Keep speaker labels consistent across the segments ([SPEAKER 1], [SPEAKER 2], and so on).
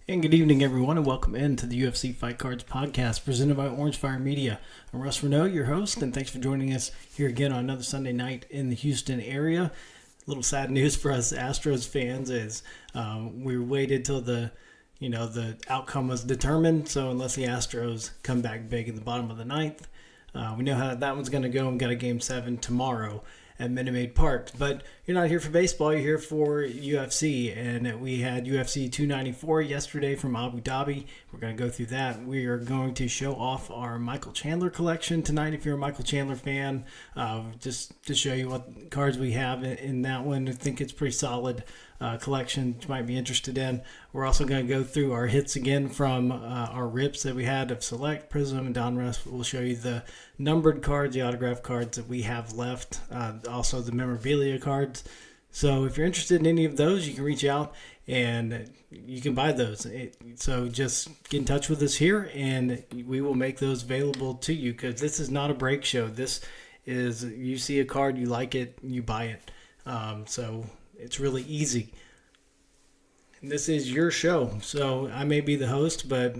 [SPEAKER 1] And good evening, everyone, and welcome into the UFC Fight Cards podcast presented by Orange Fire Media. I'm Russ Renault, your host, and thanks for joining us here again on another Sunday night in the Houston area. A little sad news for us Astros fans is we waited till the outcome was determined. So unless the Astros come back big in the bottom of the ninth, we know how that one's going to go. We've got a Game 7 tomorrow at Minute Maid Park. But you're not here for baseball, you're here for UFC. And we had UFC 294 yesterday from Abu Dhabi. We're going to go through that. We are going to show off our Michael Chandler collection tonight if you're a Michael Chandler fan. Just to show you what cards we have in that one. I think it's pretty solid collection you might be interested in. We're also going to go through our hits again from our rips that we had of Select, Prism, and Donruss. We'll show you the numbered cards, the autograph cards that we have left, also the memorabilia cards. So if you're interested in any of those, you can reach out and you can buy those. So just get in touch with us here and we will make those available to you, because this is not a break show. This is, you see a card, you like it, you buy it. So it's really easy. And this is your show. So I may be the host, but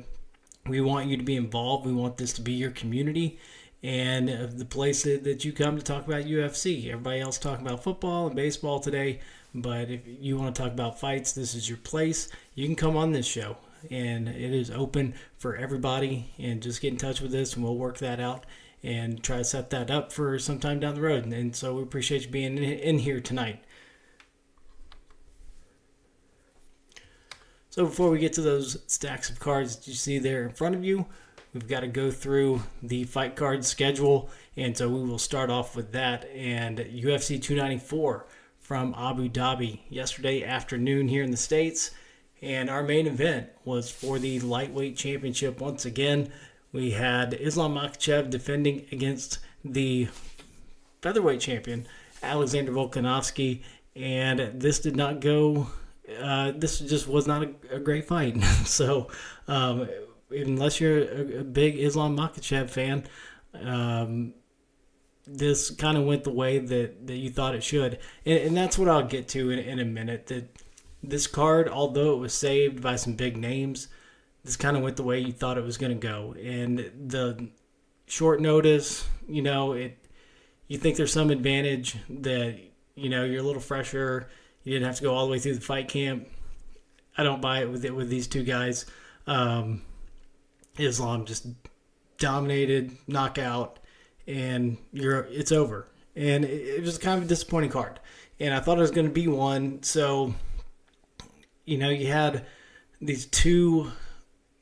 [SPEAKER 1] we want you to be involved. We want this to be your community and the place that you come to talk about UFC. Everybody else talking about football and baseball today, but if you want to talk about fights, this is your place. You can come on this show, and it is open for everybody. And just get in touch with us, and we'll work that out and try to set that up for sometime down the road. And so we appreciate you being in here tonight. So before we get to those stacks of cards that you see there in front of you, we've got to go through the fight card schedule. And so we will start off with that. And UFC 294 from Abu Dhabi yesterday afternoon here in the States. And our main event was for the lightweight championship. Once again, we had Islam Makhachev defending against the featherweight champion, Alexander Volkanovski. And this did not go... this just was not a great fight. So, unless you're a big Islam Makhachev fan, this kind of went the way that you thought it should. And that's what I'll get to in a minute. That this card, although it was saved by some big names, this kind of went the way you thought it was going to go. And the short notice, you think there's some advantage that, you're a little fresher. You didn't have to go all the way through the fight camp. I don't buy it with these two guys. Islam just dominated, knockout, and it's over. And it was kind of a disappointing card. And I thought it was going to be one. So, you had these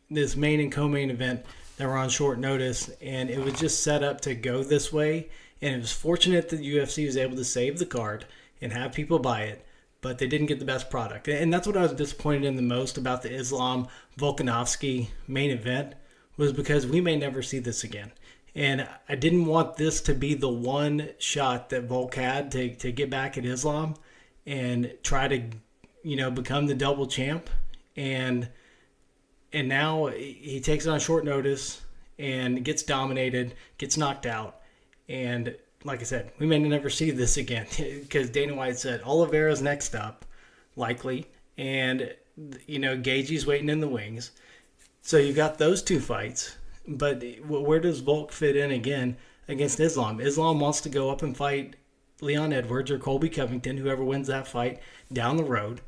[SPEAKER 1] this main and co-main event that were on short notice, and it was just set up to go this way. And it was fortunate that the UFC was able to save the card and have people buy it, but they didn't get the best product. And that's what I was disappointed in the most about the Islam Volkanovski main event, was because we may never see this again. And I didn't want this to be the one shot that Volk had to get back at Islam and try to, become the double champ. And now he takes it on short notice and gets dominated, gets knocked out. And like I said, we may never see this again, because Dana White said Oliveira's next up, likely, and Gaethje's waiting in the wings. So you got those two fights, but where does Volk fit in again against Islam? Islam wants to go up and fight Leon Edwards or Colby Covington, whoever wins that fight, down the road.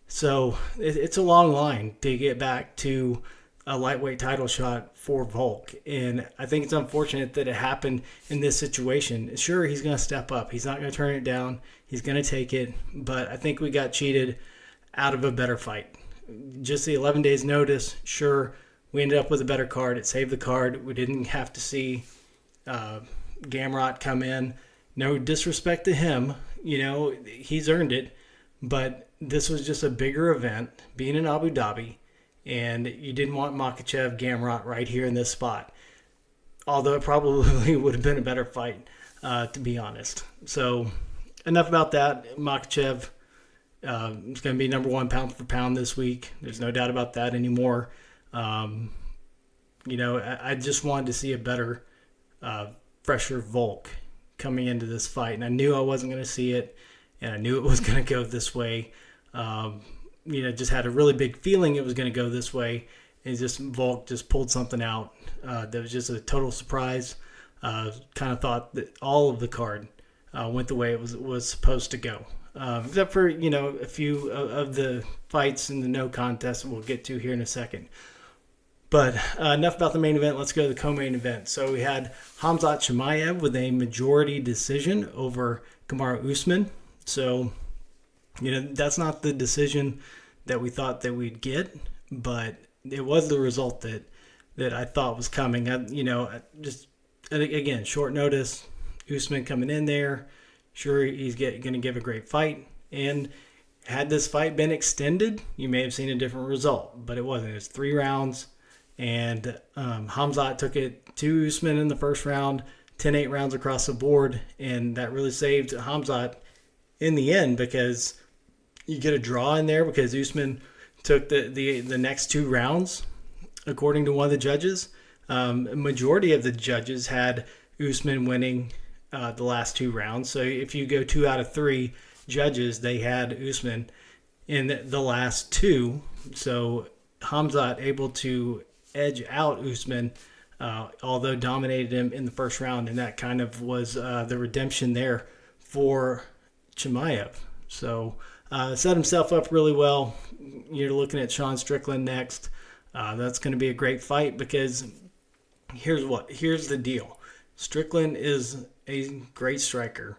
[SPEAKER 1] So it's a long line to get back to a lightweight title shot for Volk. And I think it's unfortunate that it happened in this situation. Sure, he's going to step up. He's not going to turn it down. He's going to take it. But I think we got cheated out of a better fight. Just the 11 days notice, sure, we ended up with a better card. It saved the card. We didn't have to see Gamrot come in. No disrespect to him. He's earned it. But this was just a bigger event, being in Abu Dhabi. And you didn't want Makhachev, Gamrot right here in this spot. Although it probably would have been a better fight, to be honest. So enough about that. Makhachev is going to be number one pound for pound this week. There's no doubt about that anymore. I just wanted to see a better, fresher Volk coming into this fight. And I knew I wasn't going to see it. And I knew it was going to go this way. just had a really big feeling it was going to go this way. And just Volk just pulled something out that was just a total surprise. Kind of thought that all of the card went the way it was supposed to go. Except for, a few of the fights in the no contest we'll get to here in a second. But enough about the main event. Let's go to the co-main event. So we had Khamzat Chimaev with a majority decision over Kamaru Usman. So, that's not the decision that we thought that we'd get, but it was the result that I thought was coming. Again, short notice, Usman coming in there. Sure, he's going to give a great fight. And had this fight been extended, you may have seen a different result, but it wasn't. It was 3 rounds. And Khamzat took it to Usman in the first round, 10-8 rounds across the board, and that really saved Khamzat in the end because you get a draw in there because Usman took the next 2 rounds, according to one of the judges. A majority of the judges had Usman winning the last 2 rounds. So if you go 2 out of 3 judges, they had Usman in the last 2. So Khamzat able to edge out Usman, although dominated him in the first round, and that kind of was the redemption there for Chimaev. So set himself up really well. You're looking at Sean Strickland next. That's going to be a great fight because here's the deal. Strickland is a great striker,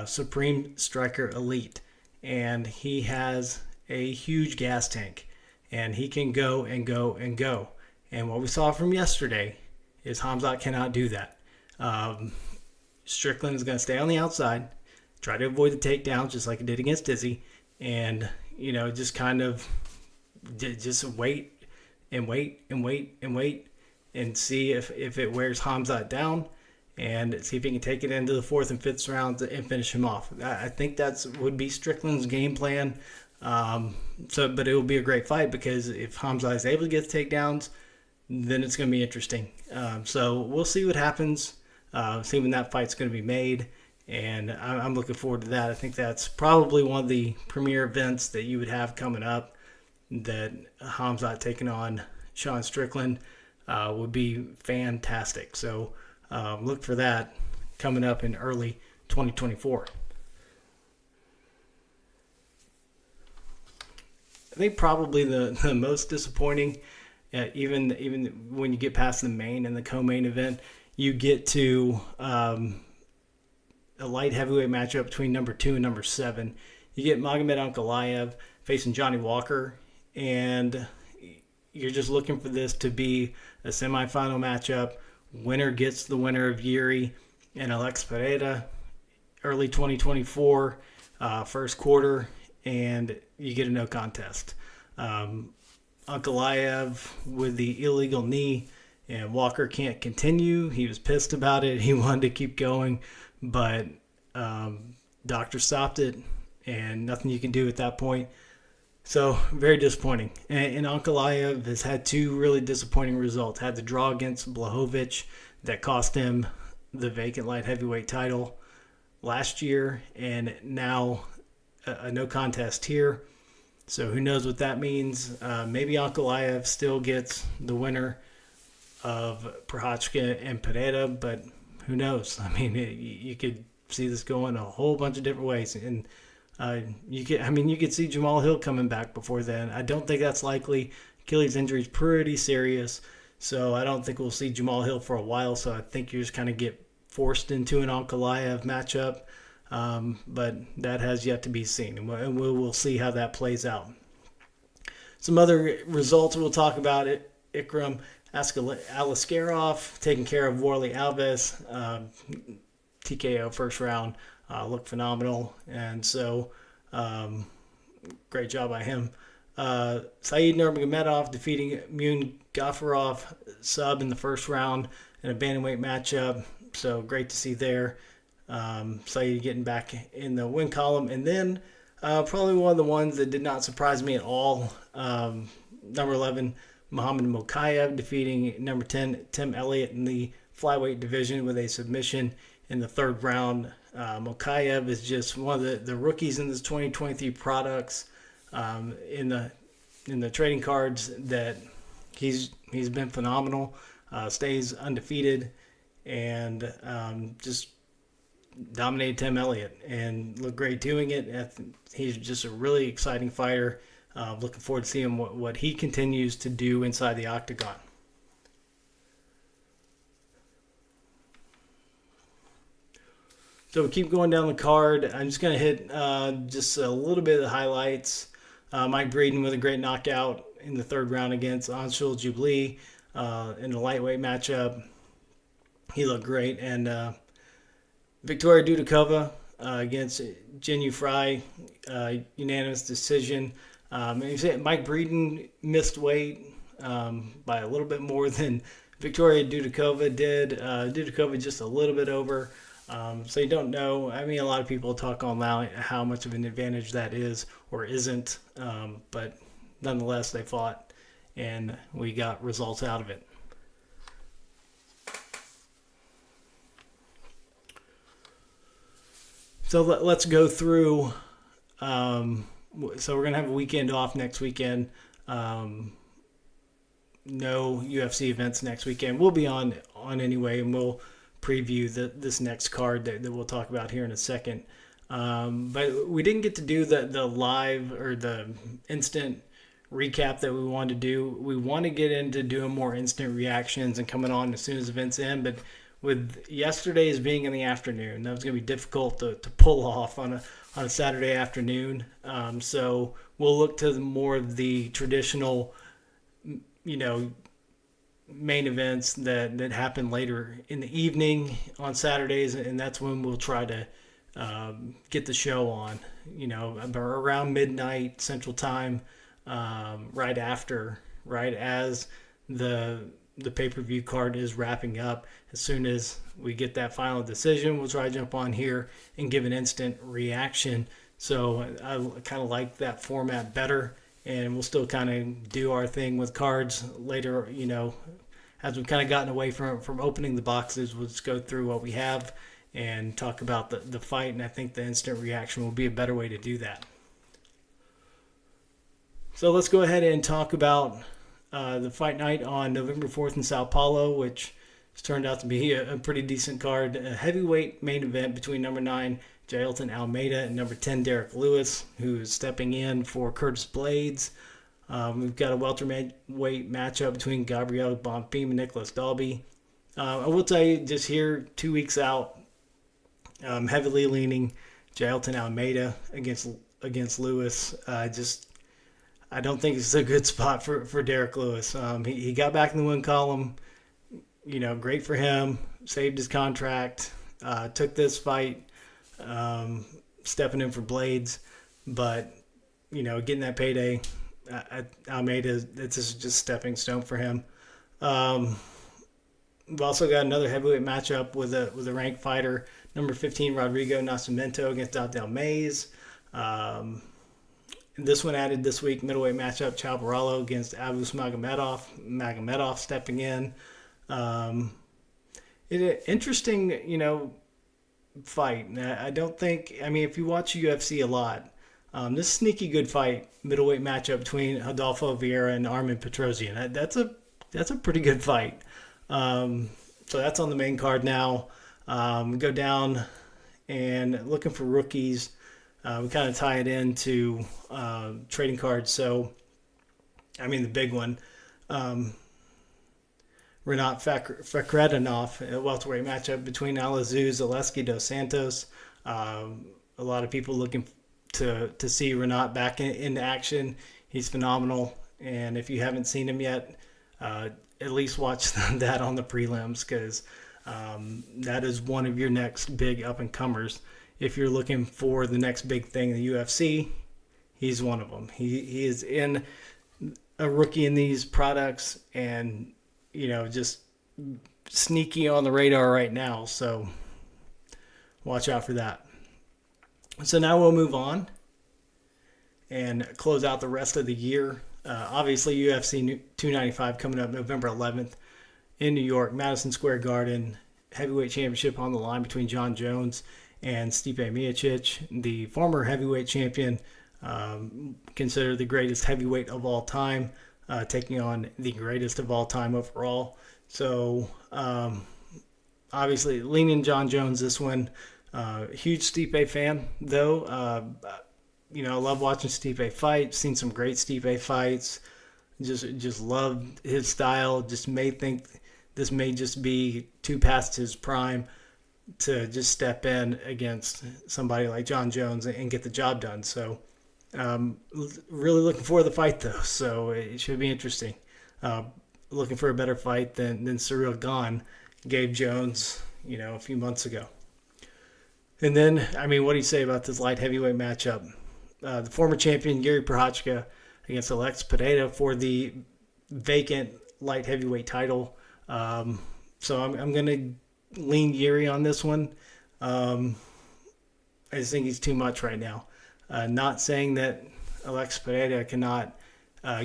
[SPEAKER 1] supreme striker elite, and he has a huge gas tank, and he can go and go and go. And what we saw from yesterday is Khamzat cannot do that. Strickland is going to stay on the outside, try to avoid the takedowns just like he did against Izzy, and just kind of just wait and wait and wait and wait and see if it wears Khamzat down, and see if he can take it into the 4th and 5th rounds and finish him off. I think would be Strickland's game plan. But it will be a great fight because if Khamzat is able to get the takedowns, then it's going to be interesting. So we'll see what happens, see when that fight's going to be made, and I'm looking forward to that. I think that's probably one of the premier events that you would have coming up, that Khamzat taking on Sean Strickland would be fantastic. So look for that coming up in early 2024. I think probably the most disappointing, even when you get past the main and the co-main event, you get to a light heavyweight matchup between number 2 and number 7. You get Magomed Ankalaev facing Johnny Walker, and you're just looking for this to be a semifinal matchup. Winner gets the winner of Yuri and Alex Pereira, early 2024, first quarter, and you get a no contest. Ankalaev with the illegal knee, and Walker can't continue. He was pissed about it. He wanted to keep going, but doctor stopped it, and nothing you can do at that point. So very disappointing. And Ankalaev has had 2 really disappointing results. Had the draw against Blachowicz that cost him the vacant light heavyweight title last year, and now a no contest here. So who knows what that means? Maybe Ankalaev still gets the winner of Prochazka and Pereira, but who knows? I mean, you could see this going a whole bunch of different ways, and you could see Jamal Hill coming back before then. I don't think that's likely. Achilles injury is pretty serious, so I don't think we'll see Jamal Hill for a while. So I think you just kind of get forced into an Ankalaev matchup. But that has yet to be seen, and we'll see how that plays out. Some other results we'll talk about it. Ikram Aliskerov taking care of Warley Alves. TKO first round. Looked phenomenal, and so great job by him. Saeed Nurmagomedov defeating Mun Gafurov sub in the first round in a bantamweight matchup, so great to see there. Saeed getting back in the win column, and then probably one of the ones that did not surprise me at all, number 11 Muhammad Makhachev defeating number 10 Tim Elliott in the flyweight division with a submission in the 3rd round. Makhachev is just one of the rookies in this 2023 products. in the trading cards that he's been phenomenal, stays undefeated, and just dominated Tim Elliott and looked great doing it. He's just a really exciting fighter. Looking forward to seeing what he continues to do inside the octagon. So we keep going down the card. I'm just going to hit just a little bit of the highlights. Mike Breeden with a great knockout in the third round against Anshul Jubilee in the lightweight matchup. He looked great. And Victoria Dudikova against Jinyu Fry, unanimous decision. Mike Breeden missed weight by a little bit more than Victoria Dudikova did. Dudikova just a little bit over. So you don't know. I mean, a lot of people talk online how much of an advantage that is or isn't. But nonetheless, they fought, and we got results out of it. So let's go through. So we're going to have a weekend off next weekend. No UFC events next weekend. We'll be on anyway, and we'll preview this next card that we'll talk about here in a second. But we didn't get to do the live or the instant recap that we wanted to do. We want to get into doing more instant reactions and coming on as soon as events end. But with yesterday's being in the afternoon, that was going to be difficult to pull off on a Saturday afternoon. So we'll look to more of the traditional, main events that happen later in the evening on Saturdays, and that's when we'll try to get the show on, around midnight Central Time, right as the pay-per-view card is wrapping up. As soon as we get that final decision, we'll try to jump on here and give an instant reaction. So I kind of like that format better, and we'll still kind of do our thing with cards later, as we've kind of gotten away from opening the boxes. We'll just go through what we have and talk about the fight, and I think the instant reaction will be a better way to do that. So let's go ahead and talk about the fight night on November 4th in Sao Paulo, which has turned out to be a pretty decent card. A heavyweight main event between number 9, Jailton Almeida, and number 10, Derek Lewis, who is stepping in for Curtis Blades. We've got a welterweight matchup between Gabriel Bonfim and Nicholas Dalby. I will tell you, just here, 2 weeks out, heavily leaning Jailton Almeida against Lewis. I don't think it's a good spot for Derek Lewis. He got back in the win column. Great for him. Saved his contract. Took this fight, stepping in for Blades. But, getting that payday, Almeida, it's just stepping stone for him. We've also got another heavyweight matchup with a ranked fighter, number 15, Rodrigo Nascimento against Abdel Mays. This one added this week, middleweight matchup, Chao Barallo against Abus Magomedov. Magomedov stepping in. Interesting, fight. If you watch UFC a lot, this sneaky good fight, middleweight matchup between Adolfo Vieira and Armin Petrosyan. That's a pretty good fight. So that's on the main card now. We go down and looking for rookies. We kind of tie it into trading cards. So, the big one, Renat Fakhretdinov, a welterweight matchup between Alazu Zaleski dos Santos. A lot of people looking to see Renat back in action. He's phenomenal, and if you haven't seen him yet, at least watch that on the prelims, because that is one of your next big up-and-comers. If you're looking for the next big thing in the UFC, he's one of them. He is in a rookie in these products, and just sneaky on the radar right now. So watch out for that. So now we'll move on and close out the rest of the year. Obviously, UFC 295 coming up November 11th in New York, Madison Square Garden. Heavyweight championship on the line between John Jones and Stipe Miocic. The former heavyweight champion considered the greatest heavyweight of all time, taking on the greatest of all time overall. So obviously leaning John Jones this one. Huge Stipe fan though. I love watching Stipe fight. Seen some great Stipe fights. Just loved his style. Just may think this may just be too past his prime to just step in against somebody like John Jones and get the job done. So really looking forward to the fight though. So it should be interesting. Looking for a better fight than Cyril Gane gave Jones, a few months ago. And then, what do you say about this light heavyweight matchup? The former champion Yuri Prochazka against Alex Pereira for the vacant light heavyweight title. So I'm going to lean Yuri on this one. I just think he's too much right now. Not saying that Alex Pereira cannot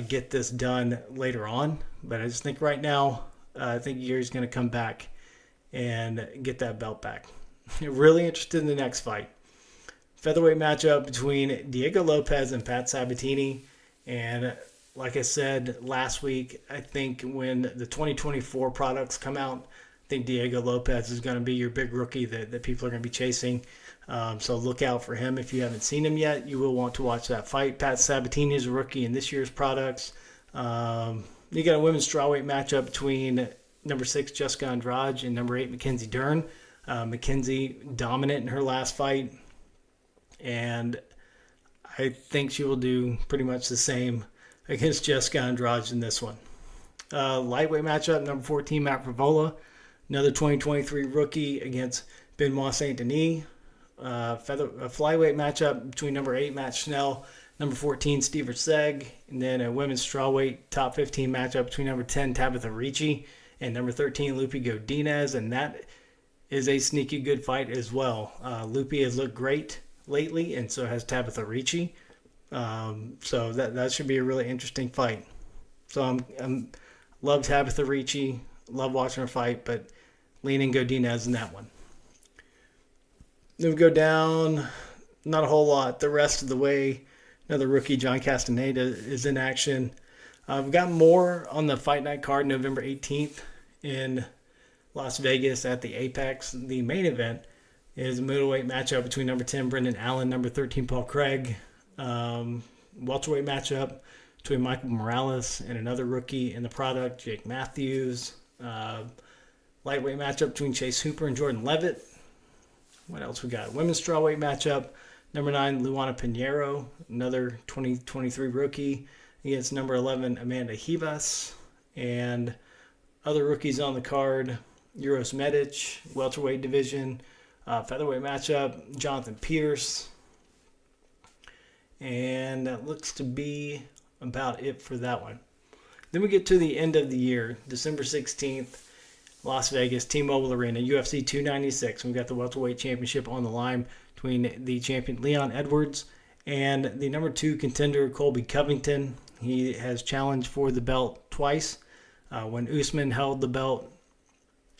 [SPEAKER 1] get this done later on, but I just think right now, I think Yuri's going to come back and get that belt back. Really interested in the next fight. Featherweight matchup between Diego Lopez and Pat Sabatini. And like I said last week, I think when the 2024 products come out, I think Diego Lopez is going to be your big rookie that people are going to be chasing. So look out for him. If you haven't seen him yet, you will want to watch that fight. Pat Sabatini is a rookie in this year's products. You got a women's strawweight matchup between number 6 Jessica Andrade and number 8 Mackenzie Dern. Mackenzie dominant in her last fight, and I think she will do pretty much the same against Jessica Andrade in this one. Lightweight matchup, number 14 Matt Frivola, another 2023 rookie against Benoit Saint Denis. A flyweight matchup between number 8 Matt Schnell, number 14 Steve Seg, and then a women's strawweight top 15 matchup between number 10 Tabitha Ricci and number 13 Lupe Godinez, and that is a sneaky good fight as well. Lupe has looked great lately, and so has Tabitha Ricci. So that should be a really interesting fight. So I'm love Tabitha Ricci, love watching her fight, but leaning Godinez in that one. Then we go down, not a whole lot. The rest of the way, another rookie, John Castaneda, is in action. We've got more on the Fight Night card November 18th in Las Vegas at the Apex. The main event is a middleweight matchup between number 10 Brendan Allen, number 13 Paul Craig. Welterweight matchup between Michael Morales and another rookie in the product, Jake Matthews. Lightweight matchup between Chase Hooper and Jordan Levitt. What else we got? Women's strawweight matchup, number 9 Luana Pinheiro, another 2023 rookie, against number 11 Amanda Ribas. And other rookies on the card, Uros Medic, welterweight division, featherweight matchup, Jonathan Pierce. And that looks to be about it for that one. Then we get to the end of the year, December 16th, Las Vegas, T-Mobile Arena, UFC 296. We've got the welterweight championship on the line between the champion Leon Edwards and the number 2 contender Colby Covington. He has challenged for the belt twice when Usman held the belt,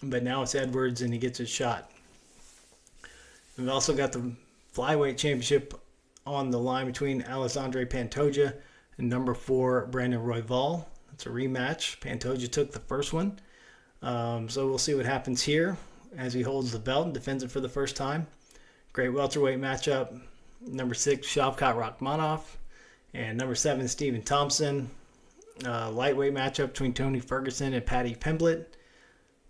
[SPEAKER 1] but now it's Edwards and he gets his shot. We've also got the flyweight championship on the line between Alexandre Pantoja and number 4 Brandon Royval. It's a rematch. Pantoja took the first one. So we'll see what happens here as he holds the belt and defends it for the first time. Great welterweight matchup. Number 6 Shavkat Rakhmonov and number 7 Stephen Thompson. Lightweight matchup between Tony Ferguson and Paddy Pimblett.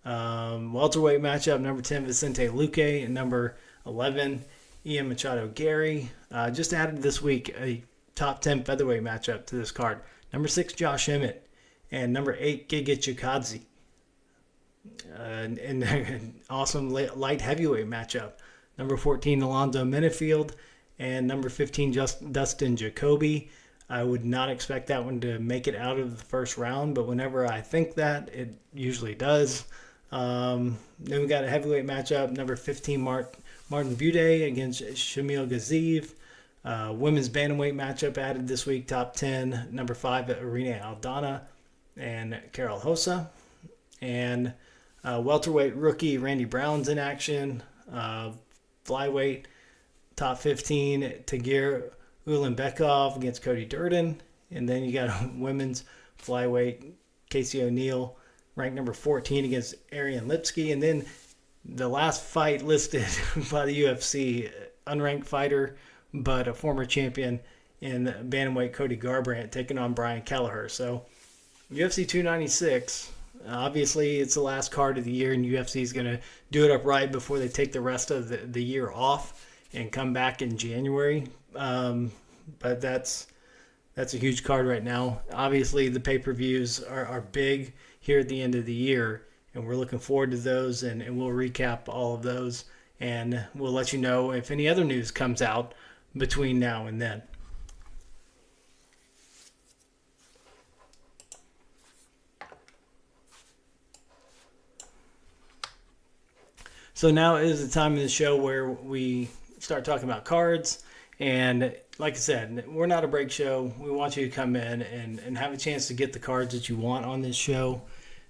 [SPEAKER 1] Welterweight matchup, number 10 Vicente Luque and number 11 Ian Machado Gary. Just added this week a top 10 featherweight matchup to this card. Number 6 Josh Emmett and number 8 Giga Chikadze. And awesome light heavyweight matchup. Number 14 Alonzo Minifield and number 15 Dustin Jacoby. I would not expect that one to make it out of the first round, but whenever I think that, it usually does. Then we got a heavyweight matchup, number 15 Martin Buday against Shamil Gaziev. Women's bantamweight matchup added this week, top 10, number 5 Irene Aldana and Carol Hossa. And welterweight rookie Randy Brown's in action. Flyweight top 15 Tagir Ulanbekov against Cody Durden. And then you got women's flyweight Casey O'Neill, ranked number 14 against Ariane Lipsky. And then the last fight listed by the UFC, unranked fighter, but a former champion in bantamweight Cody Garbrandt taking on Brian Kelleher. So UFC 296, obviously it's the last card of the year, and UFC is going to do it up right before they take the rest of the year off and come back in January. But that's a huge card right now. Obviously, the pay-per-views are big here at the end of the year, and we're looking forward to those, and we'll recap all of those, and we'll let you know if any other news comes out between now and then. So now is the time of the show where we start talking about cards. And like I said, we're not a break show. We want you to come in and have a chance to get the cards that you want on this show.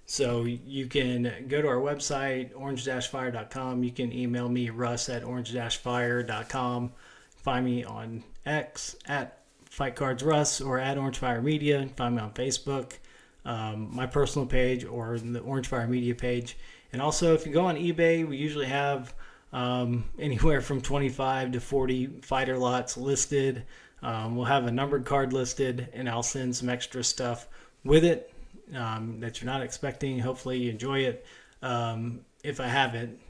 [SPEAKER 1] So you can go to our website, orange-fire.com. You can email me, Russ, at orange-fire.com. Find me on X, at FightCardsRuss, or at Orange Media. Find me on Facebook, my personal page, or the Orange Fire Media page. And also, if you go on eBay, we usually have anywhere from 25 to 40 fighter lots listed. We'll have a numbered card listed, and I'll send some extra stuff with it that you're not expecting. Hopefully you enjoy it. If I haven't,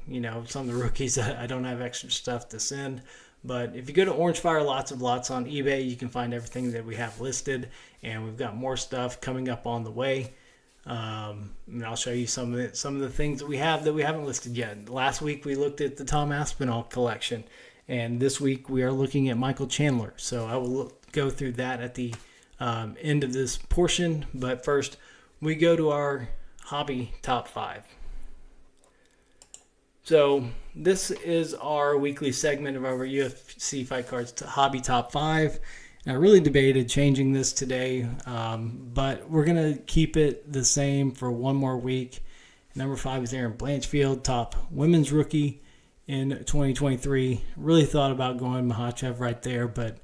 [SPEAKER 1] some of the rookies, I don't have extra stuff to send. But if you go to Orange Fire Lots of Lots on eBay, you can find everything that we have listed, and we've got more stuff coming up on the way. And I'll show you some of the things that we haven't listed yet. Last week we looked at the Tom Aspinall collection, and this week we are looking at Michael Chandler. So I will go through that at the end of this portion. But first, we go to our hobby top 5. So this is our weekly segment of our UFC Fight Cards Hobby Top 5. I really debated changing this today, but we're going to keep it the same for one more week. Number 5 is Aaron Blanchfield, top women's rookie in 2023. Really thought about going Makhachev right there, but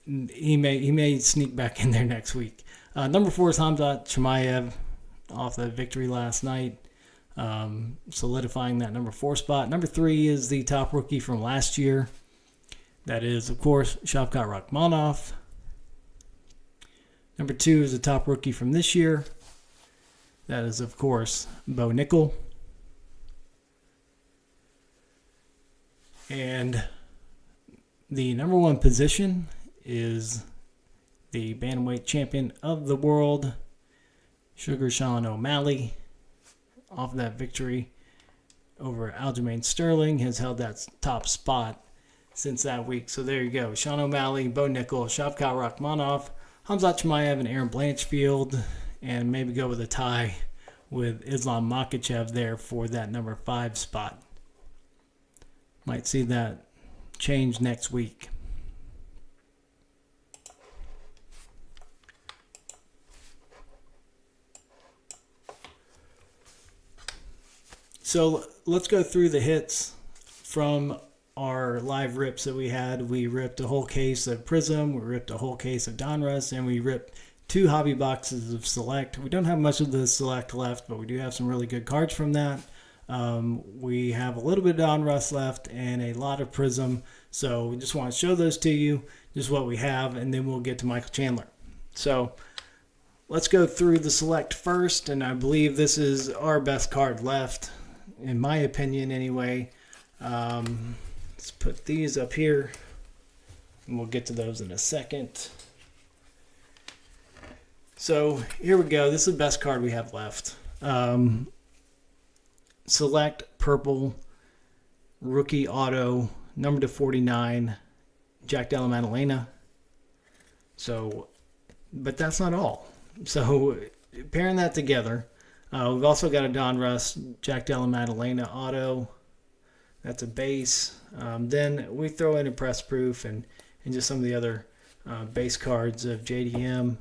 [SPEAKER 1] he may sneak back in there next week. Number 4 is Khamzat Chimaev off the victory last night, solidifying that number 4 spot. Number 3 is the top rookie from last year. That is, of course, Shavkat Rakhmonov. Number 2 is the top rookie from this year. That is, of course, Bo Nickel. And the number 1 position is the bantamweight champion of the world, Sugar Sean O'Malley. Off that victory over Aljamain Sterling, has held that top spot since that week. So there you go. Sean O'Malley, Bo Nickel, Shavkat Rakhmonov, Khamzat Chimaev, and Aaron Blanchfield. And maybe go with a tie with Islam Makhachev there for that number 5 spot. Might see that change next week. So let's go through the hits from our live rips that we had. We ripped a whole case of Prism, we ripped a whole case of Donruss, and we ripped 2 hobby boxes of Select. We don't have much of the Select left, but we do have some really good cards from that. We have a little bit of Donruss left and a lot of Prism, so we just want to show those to you, just what we have, and then we'll get to Michael Chandler. So let's go through the Select first, and I believe this is our best card left, in my opinion anyway. Let's put these up here, and we'll get to those in a second. So here we go. This is the best card we have left. Select Purple Rookie Auto, number to 49, Jack Della Maddalena. So, but that's not all. So pairing that together, we've also got a Donruss Jack Della Maddalena Auto. That's a base. Then we throw in a press proof and just some of the other base cards of JDM.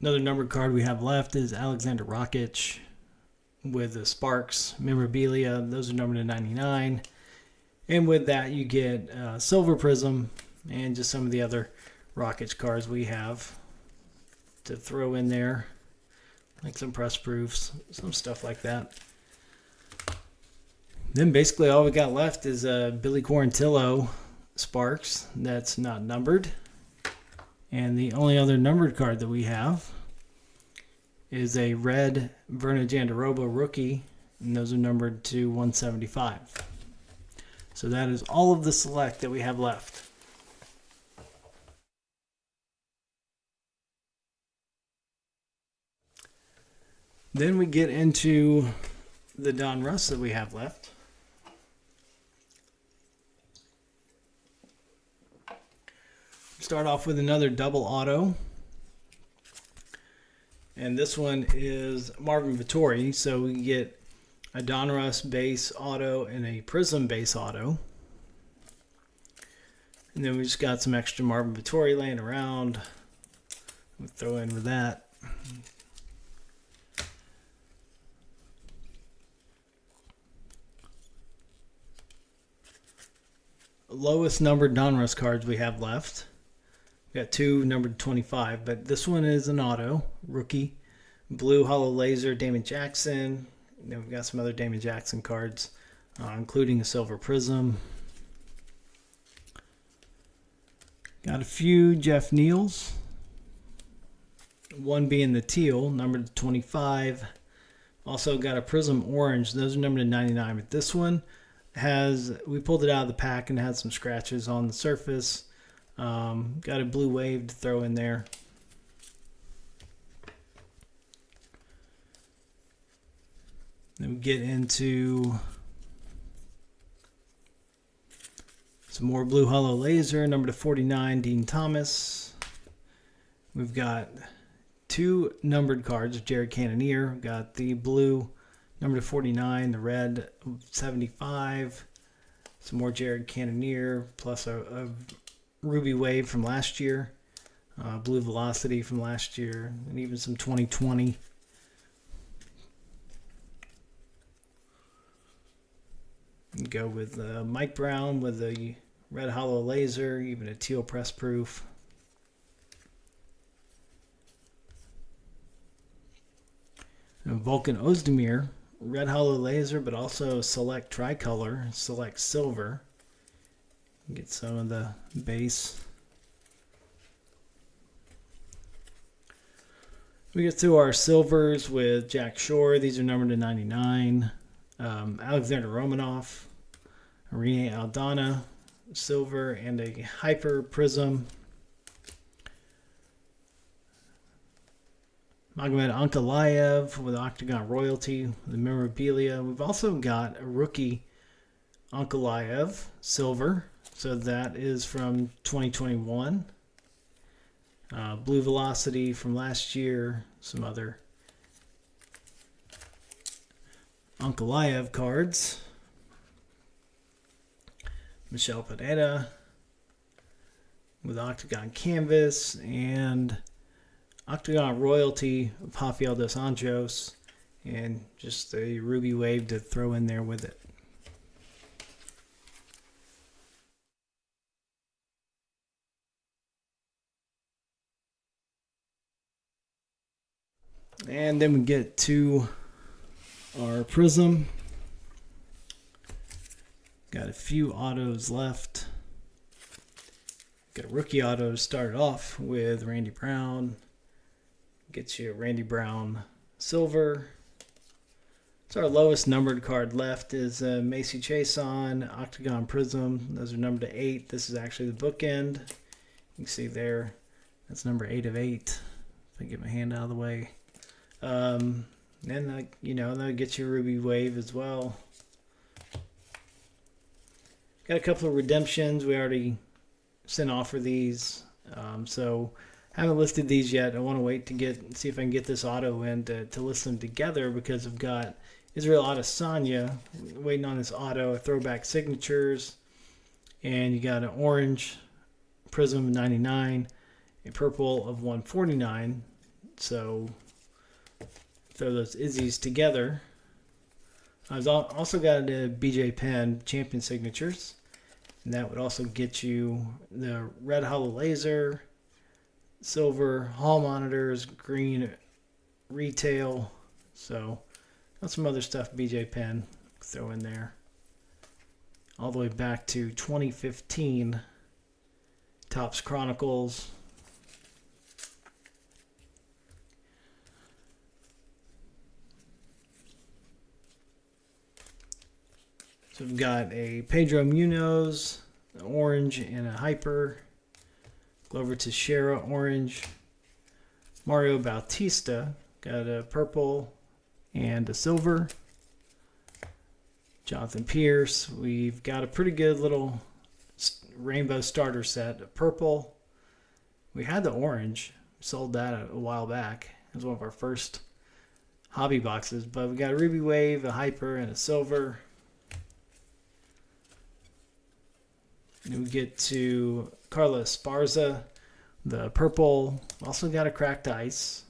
[SPEAKER 1] Another numbered card we have left is Alexander Rakic with the Sparks memorabilia. Those are numbered to 99. And with that, you get Silver Prism and just some of the other Rockets cards we have to throw in there, like some press proofs, some stuff like that. Then basically all we got left is Billy Quarantillo Sparks that's not numbered. And the only other numbered card that we have is a red Verna Jandaroba rookie, and those are numbered to 175. So that is all of the select that we have left. Then we get into the Don Russ that we have left. Start off with another double auto. And this one is Marvin Vettori. So we get a Don Russ base auto and a Prism base auto. And then we just got some extra Marvin Vettori laying around. We'll throw in with that. Lowest numbered Don Russ cards we have left. We got two numbered 25, but this one is an auto rookie. Blue Hollow Laser Damon Jackson. Then we've got some other Damon Jackson cards, including a Silver Prism. Got a few Jeff Neals. One being the teal, numbered to 25. Also got a Prism Orange. Those are numbered to 99, but this one we pulled it out of the pack and had some scratches on the surface. Got a blue wave to throw in there. Then we get into some more Blue Hollow Laser, number to 49, Dean Thomas. We've got two numbered cards of Jared Cannonier. We've got the blue number to 49, the red 75, some more Jared Cannonier, plus a Ruby Wave from last year, Blue Velocity from last year, and even some 2020. Go with Mike Brown with a red hollow laser, even a teal press proof. And Volkan Ozdemir, red hollow laser, but also select tricolor, select silver. Get some of the base. We get through our silvers with Jack Shore. These are numbered to 99. Alexander Romanov, Rene Aldana, silver, and a Hyper Prism. Magomed Ankalaev with Octagon Royalty, the memorabilia. We've also got a rookie Ankalaev, silver. So that is from 2021. Blue Velocity from last year. Some other Ankalaev cards. Michelle Pineda with Octagon Canvas and Octagon Royalty of Rafael dos Anjos, and just a Ruby Wave to throw in there with it. And then we get to our Prism. Got a few autos left. Got a rookie auto to start off with Randy Brown. Gets you a Randy Brown silver. So our lowest numbered card left is Macy Chason, Octagon Prism. Those are numbered to 8. This is actually the bookend. You can see there, that's number 8 of 8. If I get my hand out of the way. And that'll get you a Ruby Wave as well. Got a couple of redemptions. We already sent off for these. So haven't listed these yet. I want to wait to see if I can get this auto in to list them together, because I've got Israel Adesanya waiting on this auto, throwback signatures, and you got an orange Prism of 99, a purple of 149. So throw those Izzies together. I've also got a BJ Penn Champion Signatures, and that would also get you the red hollow laser, silver hall monitors, green retail. So got some other stuff BJ Penn throw in there. All the way back to 2015 Topps Chronicles. So we've got a Pedro Munoz, an orange and a hyper. Glover Teixeira, orange. Mario Bautista, got a purple and a silver. Jonathan Pierce, we've got a pretty good little rainbow starter set. A purple. We had the orange. Sold that a while back. It was one of our first hobby boxes. But we got a Ruby Wave, a hyper, and a silver. And we get to Carla Esparza, the purple. Also got a cracked ice.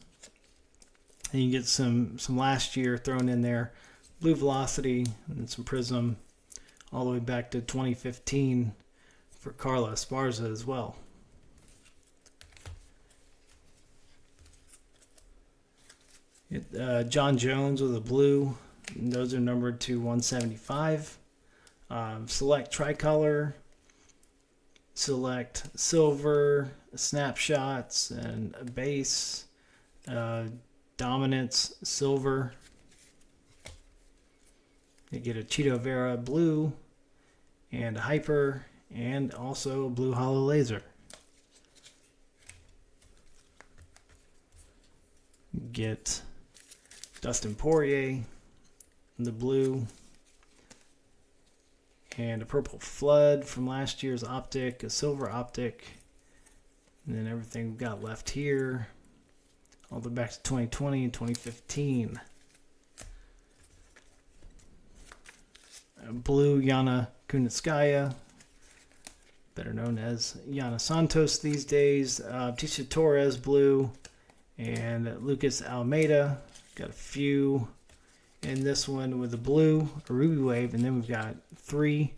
[SPEAKER 1] And you get some last year thrown in there. Blue Velocity and some Prism. All the way back to 2015 for Carla Esparza as well. John Jones with a blue. And those are numbered to 175. Select tricolor. Select silver, snapshots, and a base, dominance, silver. You get a Cheeto Vera blue, and a hyper, and also a blue hollow laser. You get Dustin Poirier, the blue, and a purple flood from last year's optic, a silver optic, and then everything we've got left here, all the way back to 2020 and 2015. A blue Yana Kunitskaya, better known as Yana Santos these days. Tisha Torres blue, and Lucas Almeida. Got a few in this one with a blue, a Ruby Wave, and then we've got 3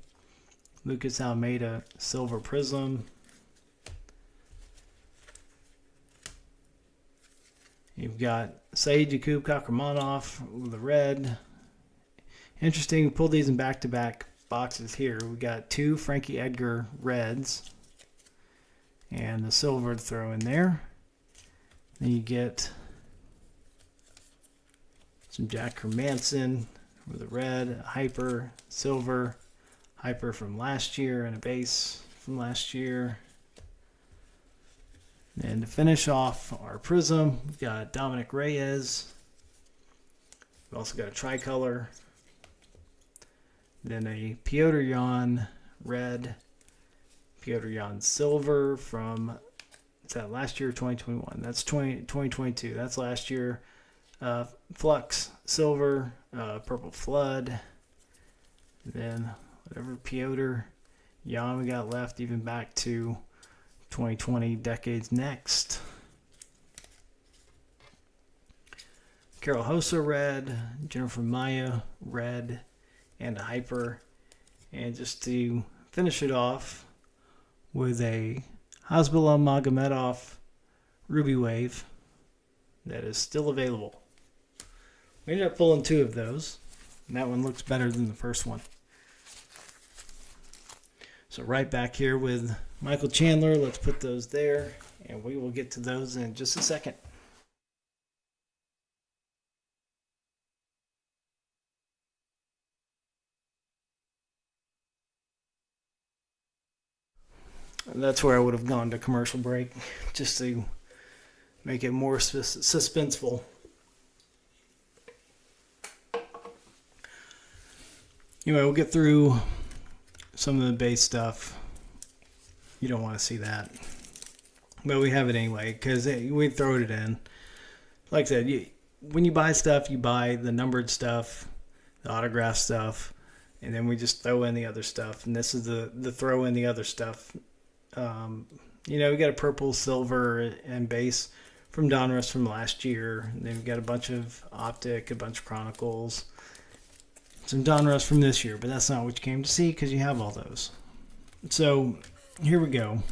[SPEAKER 1] Lucas Almeida silver prism. You've got Saeed Yakub Kakramanov with the red. Interesting, we pulled these in back-to-back boxes here. We got 2 Frankie Edgar reds and the silver to throw in there. Then you get some Jack Hermanson with a red, a hyper, silver, hyper from last year, and a base from last year. And to finish off our prism, we've got Dominic Reyes. We've also got a tricolor. Then a Piotr Jan red, Piotr Jan silver from, is that last year or 2021? That's 2022. That's last year. Flux silver, purple flood, and then whatever Piotr Jan we got left, even back to 2020 decades next. Carol Hossa red, Jennifer Maya red, and a hyper. And just to finish it off with a Hasbulla Magomedov Ruby Wave that is still available. We ended up pulling 2 of those, and that one looks better than the first one. So right back here with Michael Chandler, let's put those there, and we will get to those in just a second. And that's where I would have gone to commercial break, just to make it more suspenseful. Anyway, we'll get through some of the base stuff. You don't want to see that. But we have it anyway, because we throw it in. Like I said, when you buy stuff, you buy the numbered stuff, the autograph stuff, and then we just throw in the other stuff. And this is the throw in the other stuff. We got a purple, silver, and base from Donruss from last year. And then we've got a bunch of Optic, a bunch of Chronicles. some Donruss from this year, but that's not what you came to see because you have all those. So here we go.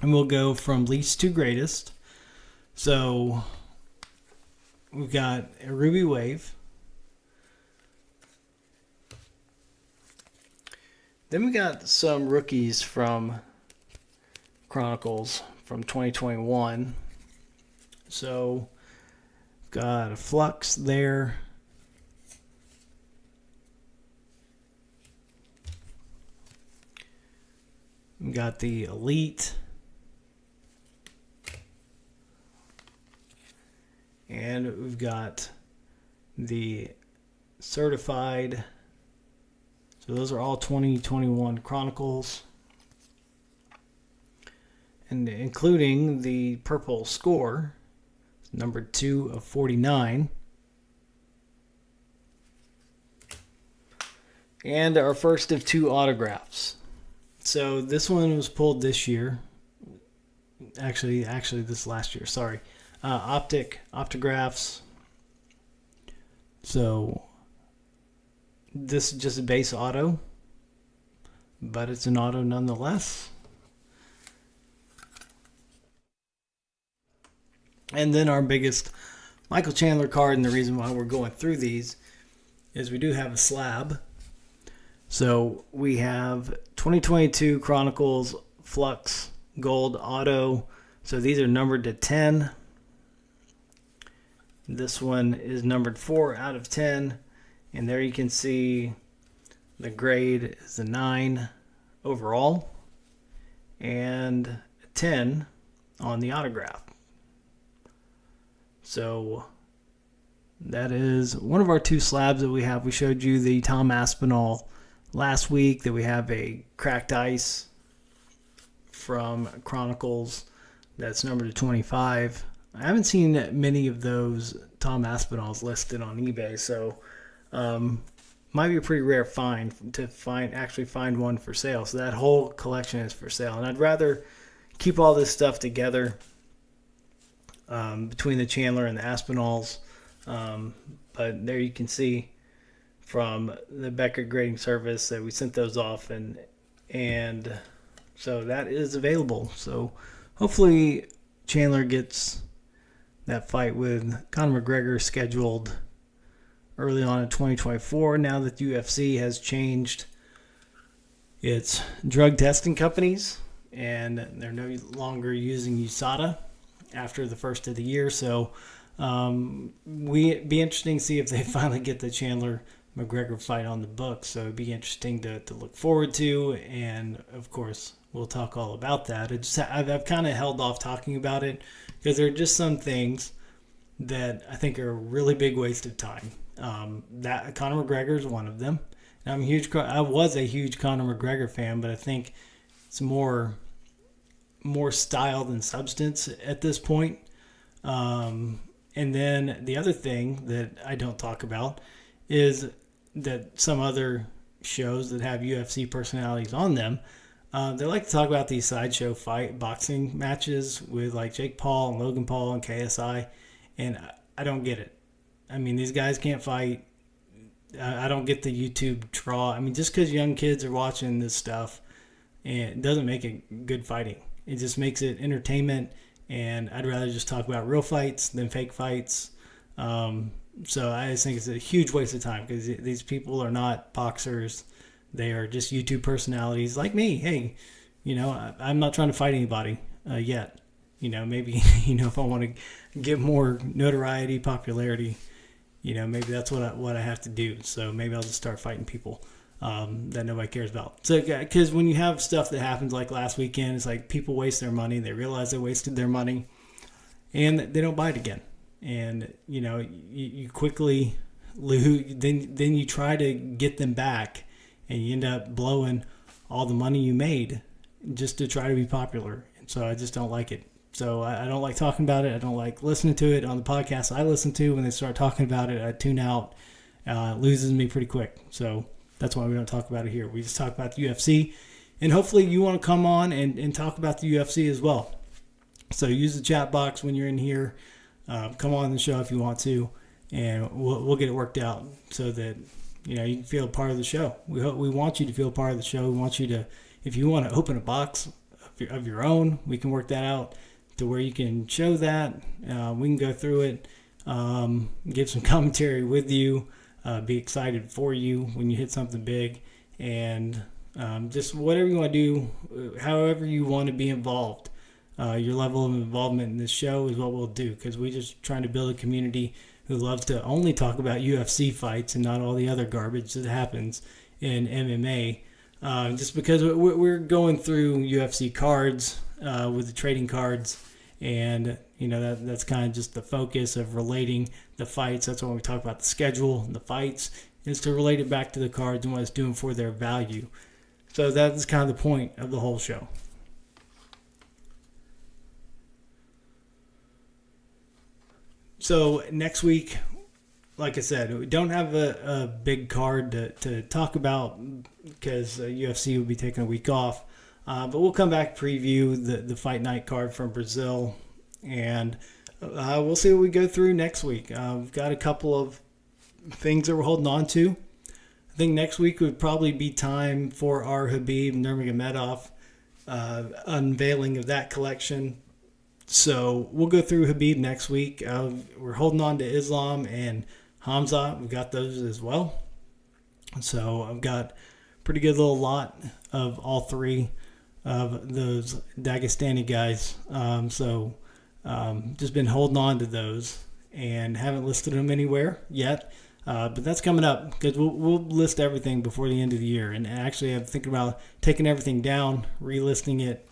[SPEAKER 1] And we'll go from least to greatest. So we've got a Ruby Wave. Then we got some rookies from Chronicles from 2021. So we've got a Flux there. We got the Elite. And we've got the Certified. So those are all 2021 Chronicles. And including the purple score, number 2 of 49. And our first of 2 autographs. So this one was pulled this year. Actually this last year, sorry. Optographs. So this is just a base auto, but it's an auto nonetheless. And then our biggest Michael Chandler card, and the reason why we're going through these is we do have a slab. So we have 2022 Chronicles Flux Gold Auto. So these are numbered to 10. This one is numbered 4 out of 10. And there you can see the grade is a 9 overall and a 10 on the autograph. So that is one of our 2 slabs that we have. We showed you the Tom Aspinall last week, that we have a cracked ice from Chronicles that's numbered to 25. I haven't seen many of those Tom Aspinalls listed on eBay, so might be a pretty rare find to actually find one for sale. So that whole collection is for sale, and I'd rather keep all this stuff together between the Chandler and the Aspinalls. But there you can see from the Becker Grading Service that we sent those off, and so that is available. So hopefully Chandler gets that fight with Conor McGregor scheduled early on in 2024, now that UFC has changed its drug testing companies and they're no longer using USADA after the first of the year. So it'd be interesting to see if they finally get the Chandler McGregor fight on the books. So it'd be interesting to look forward to, and of course we'll talk all about that. I've kind of held off talking about it because there are just some things that I think are a really big waste of time. That Conor McGregor is one of them. And I was a huge Conor McGregor fan, but I think it's more style than substance at this point. And then the other thing that I don't talk about is that some other shows that have UFC personalities on them, they like to talk about these sideshow boxing matches with like Jake Paul and Logan Paul and KSI, and I don't get it. I mean, these guys can't fight. I don't get the YouTube draw. I mean, just because young kids are watching this stuff, and it doesn't make it good fighting. It just makes it entertainment, and I'd rather just talk about real fights than fake fights. So I just think it's a huge waste of time because these people are not boxers. They are just YouTube personalities like me. Hey, I'm not trying to fight anybody yet. Maybe, if I want to get more notoriety, popularity, maybe that's what I have to do. So maybe I'll just start fighting people that nobody cares about. So, because when you have stuff that happens like last weekend, it's like people waste their money. They realize they wasted their money, and they don't buy it again. And you quickly lose. Then you try to get them back, and you end up blowing all the money you made just to try to be popular. And so I just don't like it. So I don't like talking about it. I don't like listening to it on the podcast I listen to. When they start talking about it, I tune out. It loses me pretty quick. So that's why we don't talk about it here. We just talk about the UFC. And hopefully you want to come on and talk about the UFC as well. So use the chat box when you're in here. Come on the show if you want to. And we'll get it worked out so that you can feel a part of the show. We want you to feel a part of the show. We want you to, if you want to open a box of your own, we can work that out to where you can show that. We can go through it, give some commentary with you, be excited for you when you hit something big, and just whatever you want to do, however you want to be involved. Your level of involvement in this show is what we'll do, because we're just trying to build a community who loves to only talk about UFC fights and not all the other garbage that happens in MMA. Just because we're going through UFC cards with the trading cards, and that's kind of just the focus of relating the fights. That's when we talk about the schedule and the fights, is to relate it back to the cards and what it's doing for their value. So that's kind of the point of the whole show. So next week, like I said, we don't have a big card to talk about because UFC will be taking a week off. But we'll come back, preview the Fight Night card from Brazil, and we'll see what we go through next week. We've got a couple of things that we're holding on to. I think next week would probably be time for our Khabib Nurmagomedov unveiling of that collection. So we'll go through Khabib next week. We're holding on to Islam and Hamza. We've got those as well. So I've got a pretty good little lot of all three of those Dagestani guys. Just been holding on to those and haven't listed them anywhere yet. But that's coming up, because we'll list everything before the end of the year. And actually, I'm thinking about taking everything down, relisting it,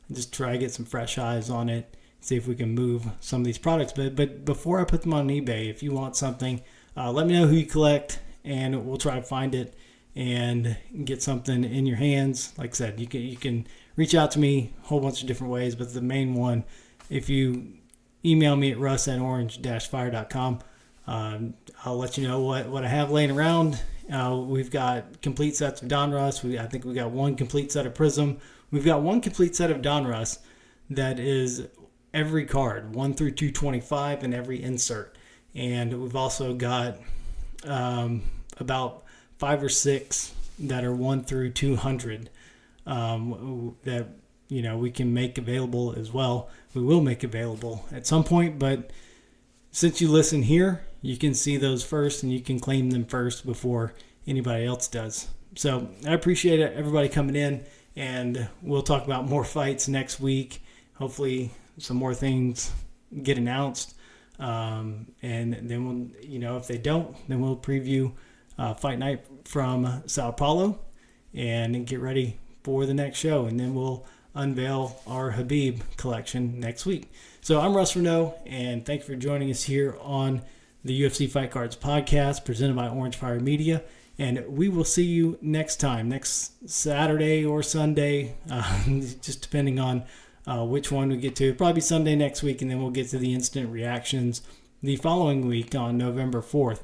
[SPEAKER 1] and just try to get some fresh eyes on it, see if we can move some of these products. But before I put them on eBay, if you want something, let me know who you collect, and we'll try to find it and get something in your hands. Like I said, you can reach out to me a whole bunch of different ways, but the main one, if you email me at russ@orange-fire.com, I'll let you know what I have laying around. We've got complete sets of Donruss. I think we got one complete set of Prism. We've got one complete set of Donruss that is every card, 1 through 225, and every insert. And we've also got about 5 or 6 that are 1 through 200 that we can make available as well. We will make available at some point, but since you listen here, you can see those first and you can claim them first before anybody else does. So I appreciate everybody coming in, and we'll talk about more fights next week. Hopefully some more things get announced. And then we'll, if they don't, then we'll preview Fight Night from Sao Paulo and get ready for the next show. And then we'll unveil our Khabib collection next week. So I'm Russ Renaud, and thank you for joining us here on the UFC Fight Cards podcast presented by Orange Fire Media. And we will see you next time, next Saturday or Sunday, just depending on which one we get to. It'll probably be Sunday next week, and then we'll get to the instant reactions the following week on November 4th.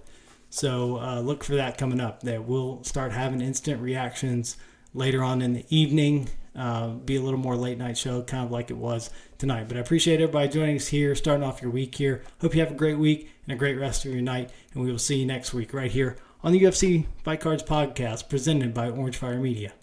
[SPEAKER 1] So look for that coming up. That we'll start having instant reactions later on in the evening. Be a little more late night show, kind of like it was tonight. But I appreciate everybody joining us here, starting off your week here. Hope you have a great week and a great rest of your night. And we will see you next week right here on the UFC Fight Cards podcast presented by Orange Fire Media.